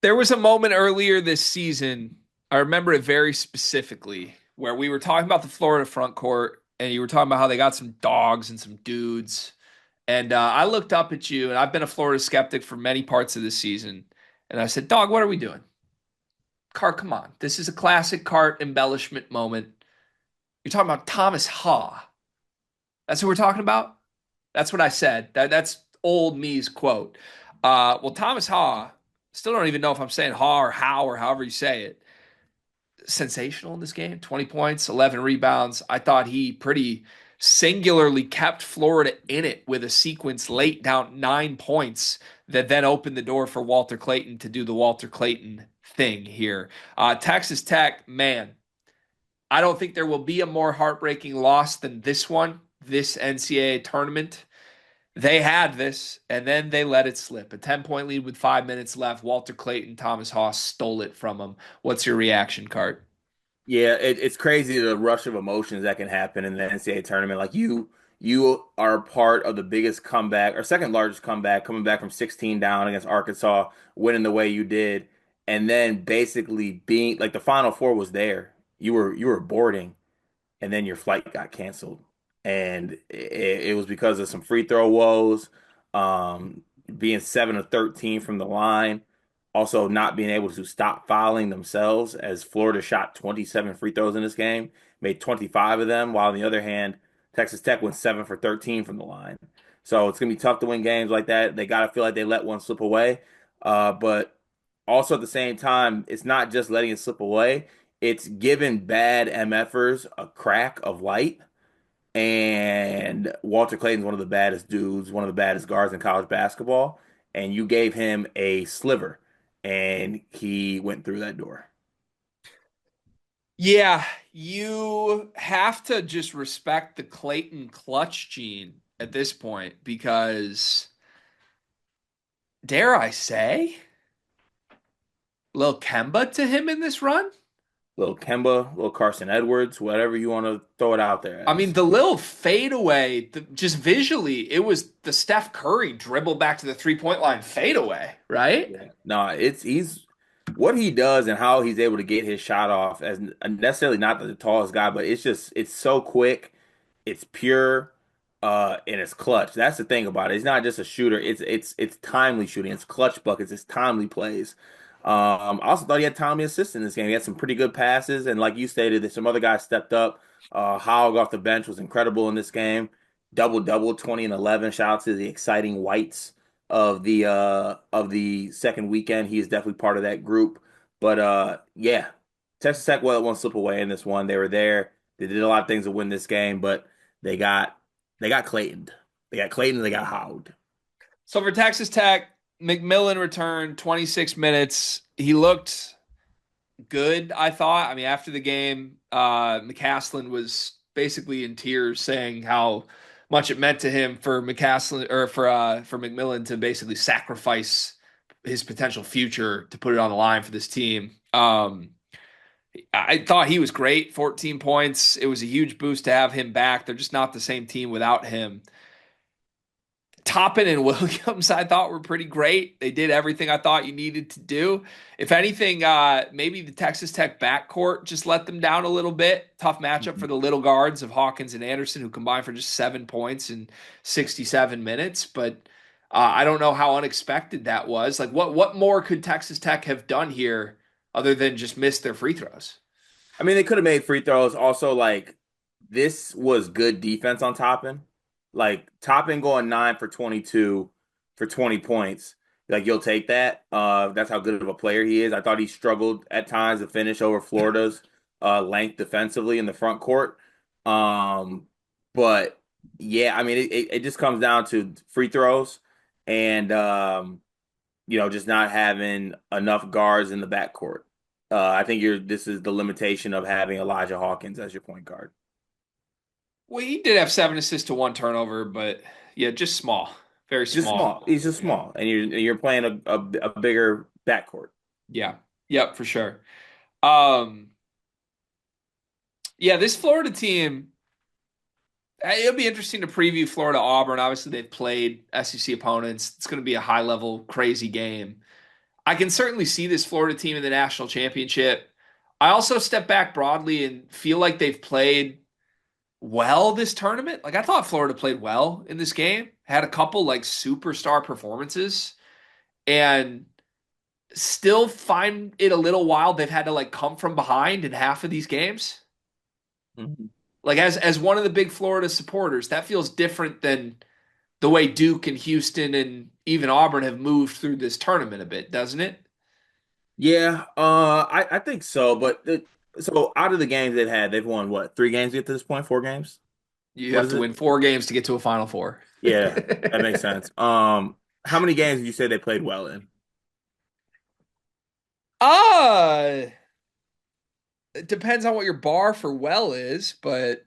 There was a moment earlier this season, I remember it very specifically, where we were talking about the Florida front court, and you were talking about how they got some dogs and some dudes. And I looked up at you, and I've been a Florida skeptic for many parts of this season. And I said, Dog, what are we doing? Cart, come on. This is a classic cart embellishment moment. You're talking about Thomas Ha. That's who we're talking about? That's what I said. That's old me's quote. Well, Thomas Ha, still don't even know if I'm saying Ha or How or however you say it. Sensational in this game. 20 points, 11 rebounds. I thought he pretty singularly kept Florida in it with a sequence late down 9 points that then opened the door for Walter Clayton to do the Walter Clayton thing here. Texas Tech, man, I don't think there will be a more heartbreaking loss than this one, this NCAA tournament. They had this, and then they let it slip. A 10-point lead with 5 minutes left. Walter Clayton, Thomas Haas stole it from him. What's your reaction, Cart? Yeah, it's crazy the rush of emotions that can happen in the NCAA tournament. Like you are part of the biggest comeback or second largest comeback, coming back from 16 down against Arkansas, winning the way you did, and then basically being like the Final Four was there. You were boarding, and then your flight got canceled, and it was because of some free throw woes, being 7 of 13 from the line, also not being able to stop fouling themselves as Florida shot 27 free throws in this game, made 25 of them, while on the other hand, Texas Tech went 7 for 13 from the line. So it's gonna be tough to win games like that. They gotta feel like they let one slip away, but also at the same time, it's not just letting it slip away. It's giving bad MFers a crack of light. And Walter Clayton's one of the baddest dudes, one of the baddest guards in college basketball. And you gave him a sliver, and he went through that door. Yeah, you have to just respect the Clayton clutch gene at this point because, dare I say, Lil Kemba to him in this run? Little Kemba, little Carson Edwards, whatever you want to throw it out there I mean, as. the little fadeaway, just visually, it was the Steph Curry dribble back to the 3-point line fadeaway, right? Yeah. No, it's he's what he does and how he's able to get his shot off as necessarily not the tallest guy, but it's so quick, it's pure, and it's clutch. That's the thing about it. It's not just a shooter. It's timely shooting. It's clutch buckets. It's timely plays. I also thought he had timely assists in this game. He had some pretty good passes, and like you stated, that some other guys stepped up. Howard off the bench was incredible in this game. Double double, 20 and 11. Shout out to the exciting whites of the second weekend. He is definitely part of that group. But yeah, Texas Tech won't slip away in this one. They were there. They did a lot of things to win this game, but they got they got Clayton. They got Clayton. They got Howard. So for Texas Tech, McMillan returned 26 minutes. He looked good, I thought. I mean, after the game, McCaslin was basically in tears saying how much it meant to him for McCaslin or for McMillan to basically sacrifice his potential future to put it on the line for this team. I thought he was great, 14 points. It was a huge boost to have him back. They're just not the same team without him. Toppin and Williams, I thought were pretty great. They did everything I thought you needed to do. If anything, maybe the Texas Tech backcourt just let them down a little bit. Tough matchup for Mhm. the little guards of Hawkins and Anderson, who combined for just 7 points in 67 minutes. But I don't know how unexpected that was. Like, what more could Texas Tech have done here other than just miss their free throws? I mean, they could have made free throws. Also, like this was good defense on Toppin. Like Toppin going 9 for 22 for 20 points. Like you'll take that. That's how good of a player he is. I thought he struggled at times to finish over Florida's length defensively in the front court. Um, but yeah, I mean, it just comes down to free throws and just not having enough guards in the backcourt. I think this is the limitation of having Elijah Hawkins as your point guard. Well, he did have 7 assists to one turnover, but yeah, just small, very Just small. small. He's just Yeah. small, and you're playing a bigger backcourt. Yeah. Yep, for sure. Um, yeah, this Florida team, it'll be interesting to preview Florida Auburn. Obviously, they've played SEC opponents. It's going to be a high level, crazy game. I can certainly see this Florida team in the national championship. I also step back broadly and feel like they've played well this tournament. Like I thought Florida played well in this game, had a couple like superstar performances, and still find it a little wild they've had to like come from behind in half of these games. Mhm. Like as one of the big Florida supporters, that feels different than the way Duke and Houston and even Auburn have moved through this tournament a bit, doesn't it? Yeah, I think so. So out of the games they've won what, 3 games to get to this point? 4 games? You What have is to it? win 4 games to get to a Final Four. Yeah, that makes sense. How many games did you say they played well in? Ah, it depends on what your bar for well is, but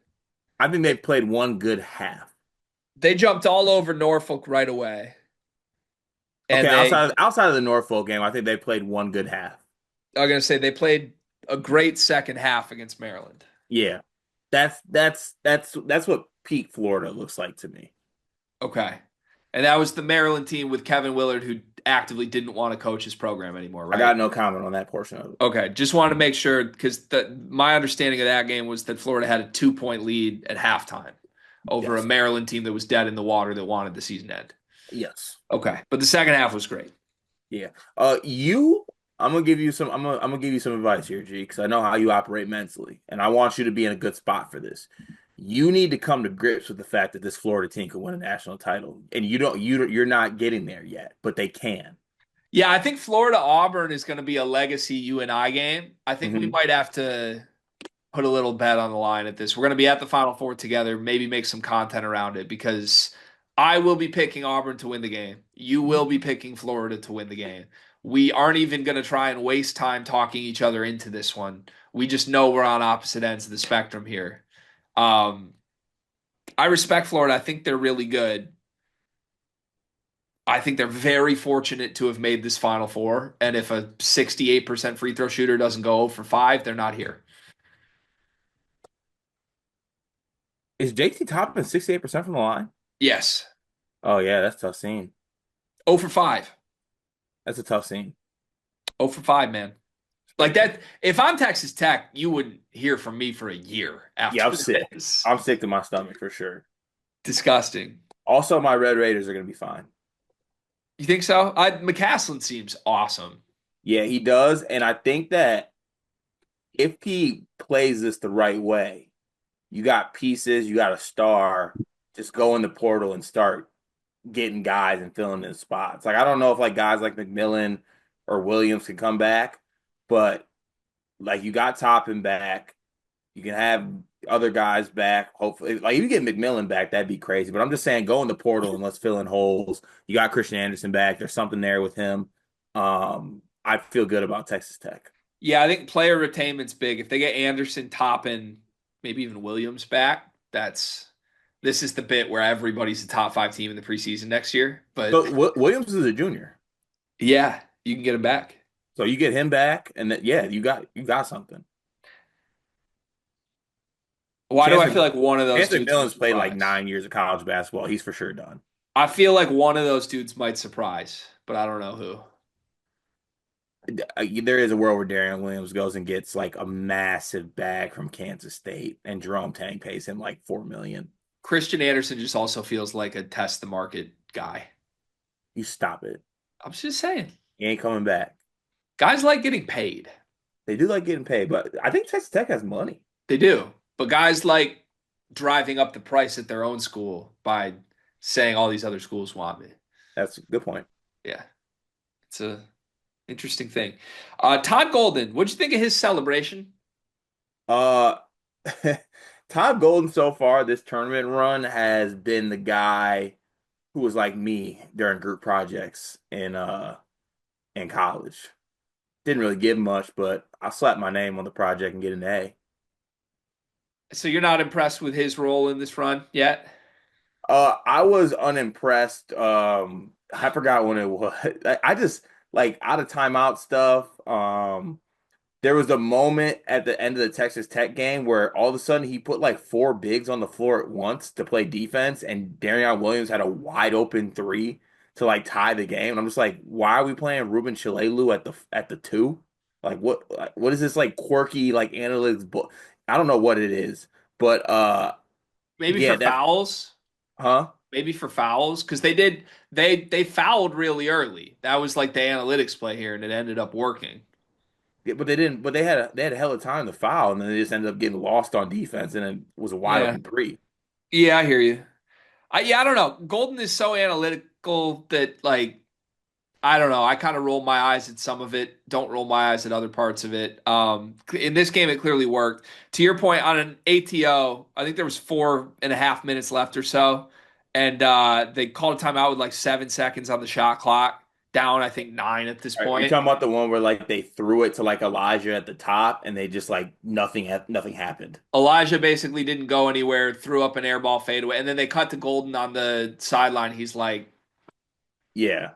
I think they played one good half. they jumped all over Norfolk right away. Okay, And they, outside of the Norfolk game, I think they played one good half. I'm going to say they played a great second half against Maryland. Yeah, that's what peak Florida looks like to me. Okay. And that was the Maryland team with Kevin Willard, who actively didn't want to coach his program anymore, I right? got no comment on that portion of it. Okay. Just wanted to make sure because my understanding of that game was that Florida had a 2 point lead at halftime over a Yes, Maryland team that was dead in the water that wanted the season end. yes, Okay. But the second half was great. yeah. I'm gonna give you some advice here, G, because I know how you operate mentally, and I want you to be in a good spot for this. You need to come to grips with the fact that this Florida team could win a national title, and you're not getting there yet, but they can. Yeah, I think Florida Auburn is going to be a legacy UNI game. I think we Hmm. might have to put a little bet on the line at this. We're going to be at the Final Four together, maybe make some content around it because I will be picking Auburn to win the game. You will be picking Florida to win the game. We aren't even going to try and waste time talking each other into this one. We just know we're on opposite ends of the spectrum here. Um, I respect Florida. I think they're really good. I think they're very fortunate to have made this Final Four. And if a 68% free throw shooter doesn't go for 5, they're not here. Is JT Toppin 68% from the line? Yes. Oh yeah, that's a tough scene. 0 for 5. That's a tough scene. 0 for 5, man. It's Like crazy. that, if I'm Texas Tech, you wouldn't hear from me for a year Yeah, I'm after sick. this. I'm sick to my stomach for sure. Disgusting. Also, my Red Raiders are gonna be fine. You think so? McCaslin seems awesome. Yeah, he does, and I think that if he plays this the right way, you got pieces, you got a star. Just go in the portal and start getting guys and filling in spots. Like I don't know if like guys like McMillan or Williams can come back, but like you got Toppin back, you can have other guys back. Hopefully, like if you get McMillan back, that'd be crazy. But I'm just saying, go in the portal and let's fill in holes. You got Christian Anderson back. There's something there with him. I feel good about Texas Tech. Yeah, I think player retainment's big. If they get Anderson, Toppin, maybe even Williams back, this is the bit where everybody's a top 5 team in the preseason next year. But So Williams is a junior, yeah, you can get him back. so you get him back, and then yeah, you got something. Why do Chance, I Mc, feel like one of those Chance dudes will McMillan's played like surprise? 9 years of college basketball. He's for sure done. I feel like one of those dudes might surprise, but I don't know who. There is a world where Darian Williams goes and gets like a massive bag from Kansas State, and Jerome Tang pays him like 4 million. Christian Anderson just also feels like a test the market guy. You stop it. I'm just saying. He ain't coming back. Guys like getting paid. They do like getting paid, but I think Texas Tech has money. They do. But guys like driving up the price at their own school by saying all these other schools want me. That's a good point. Yeah. It's a interesting thing. Todd Golden, what'd you think of his celebration? Uh, Todd Golden so far this tournament run has been the guy who was like me during group projects in college. Didn't really give much, but I slapped my name on the project and get an A. So you're not impressed with his role in this run yet? I was unimpressed. I forgot when it was. I just like out of timeout stuff. There was a moment at the end of the Texas Tech game where all of a sudden he put like 4 bigs on the floor at once to play defense, and Darion Williams had a wide open three to like tie the game. And I'm just like, why are we playing Ruben Chalelu at the two? What is this like quirky like analytics book? I don't know what it is, but Maybe yeah, for that fouls. huh? Maybe for fouls because they fouled really early. That was like the analytics play here, and it ended up working. Yeah, but they didn't. But they had a hell of a time to foul, and then they just ended up getting lost on defense, and it was a wide Yeah, open three. yeah, I hear you. I don't know. Golden is so analytical that like I don't know. I kind of roll my eyes at some of it. Don't roll my eyes at other parts of it. In this game, it clearly worked. To your point, on an ATO, I think there was 4.5 minutes left or so, and they called a timeout with like 7 seconds on the shot clock. Down, I think 9 at this Are you point. talking about the one where like they threw it to like Elijah at the top, and they just like nothing happened? Elijah basically didn't go anywhere, threw up an airball fadeaway, and then they cut to Golden on the sideline. He's Yeah.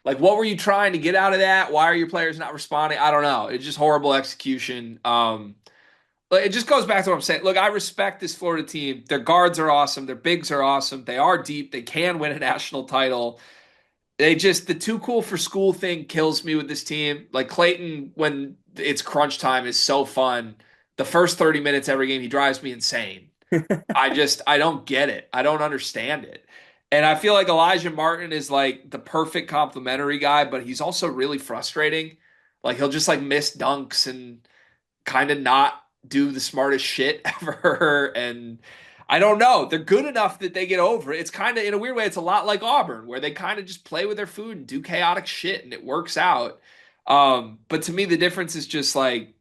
like, what were you trying to get out of that? Why are your players not responding? I don't know. It's just horrible execution. But it just goes back to what I'm saying. Look, I respect this Florida team. Their guards are awesome. Their bigs are awesome. They are deep. They can win a national title. They just the too cool for school thing kills me with this team. Like Clayton, when it's crunch time, is so fun. The first 30 minutes every game, he drives me insane. I don't get it. I don't understand it. And I feel like Elijah Martin is like the perfect complimentary guy, but he's also really frustrating. Like he'll just like miss dunks and kind of not do the smartest shit ever. And I don't know. They're good enough that they get over it. It's kind of in a weird way, it's a lot like Auburn, where they kind of just play with their food and do chaotic shit and it works out. But to me, the difference is just like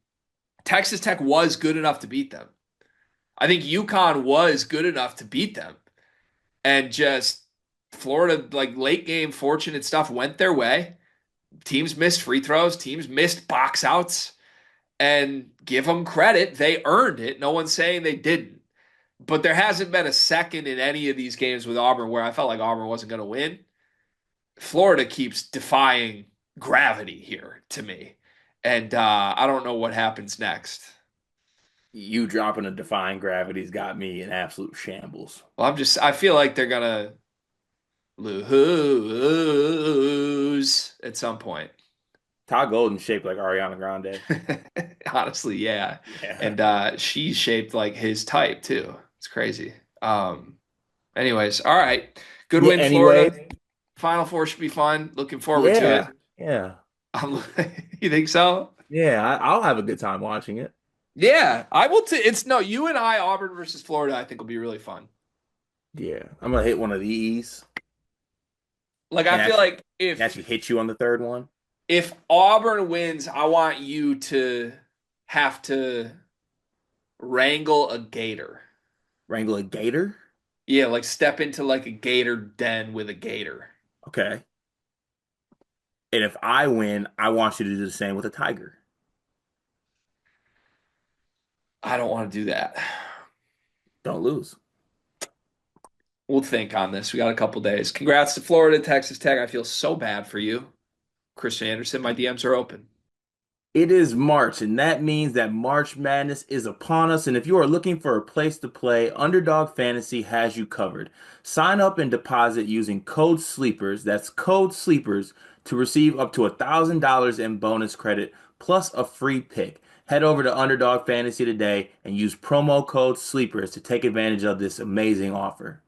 Texas Tech was good enough to beat them. I think UConn was good enough to beat them. And just Florida, like late game fortunate stuff went their way. Teams missed free throws, teams missed box outs, and give them credit. They earned it. No one's saying they didn't. But there hasn't been a second in any of these games with Auburn where I felt like Auburn wasn't going to win. Florida keeps defying gravity here to me. And I don't know what happens next. You dropping a defying gravity's got me in absolute shambles. Well, I feel like they're going to lose at some point. Todd Golden's shaped like Ariana Grande. Honestly, yeah. Yeah. And she's shaped like his type too. It's crazy. Anyways, all right. Good Yeah. win, Florida. Anyway, Final Four should be fun. Looking forward to it. yeah. Yeah. I'm, you think so? Yeah. I'll have a good time watching it. Yeah, I will. It's no, you and I, Auburn versus Florida, I think will be really fun. Yeah. I'm gonna hit one of these Like, and I feel like actually hit you on the third one. if Auburn wins, I want you to have to wrangle a gator. Wrangle a gator. Yeah, like step into like a gator den with a gator. Okay. And if I win, I want you to do the same with a tiger. I don't want to do that. Don't lose. We'll think on this. We got a couple days. Congrats to Florida, Texas Tech. I feel so bad for you. Christian Anderson, my DMs are open. It is March, and that means that March Madness is upon us. And if you are looking for a place to play, Underdog Fantasy has you covered. Sign up and deposit using code SLEEPERS, that's code SLEEPERS, to receive up to $1,000 in bonus credit plus a free pick. Head over to Underdog Fantasy today and use promo code SLEEPERS to take advantage of this amazing offer.